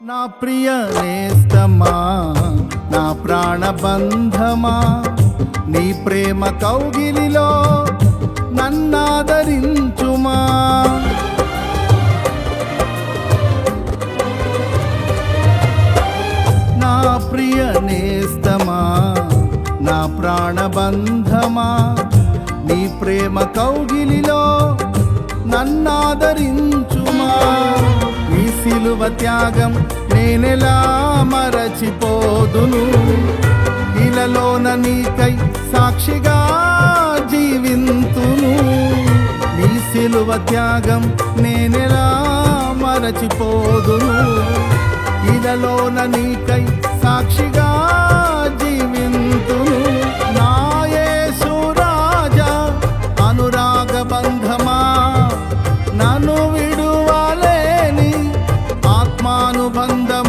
నా ప్రియ నేస్తమా, నా ప్రాణబంధమా, నీ ప్రేమ కౌగిలిలో నన్నాదరించుమా. నా ప్రియ నేస్తమా, నా ప్రాణబంధమా, నీ ప్రేమ కౌగిలిలో నన్నాదరించుమా. నీ సిలువ త్యాగం నేనెలా మరచిపోదును, ఇలలోన నీకై సాక్షిగా జీవింతును. నీ సిలువ త్యాగం నేనెలా మరచిపోదును, ఇలలోన నీకై సాక్షిగా జీవింతును. నా యేసు రాజా అనురాగ బంధమా, నన్ను విడువలేని ఆత్మానుబంధం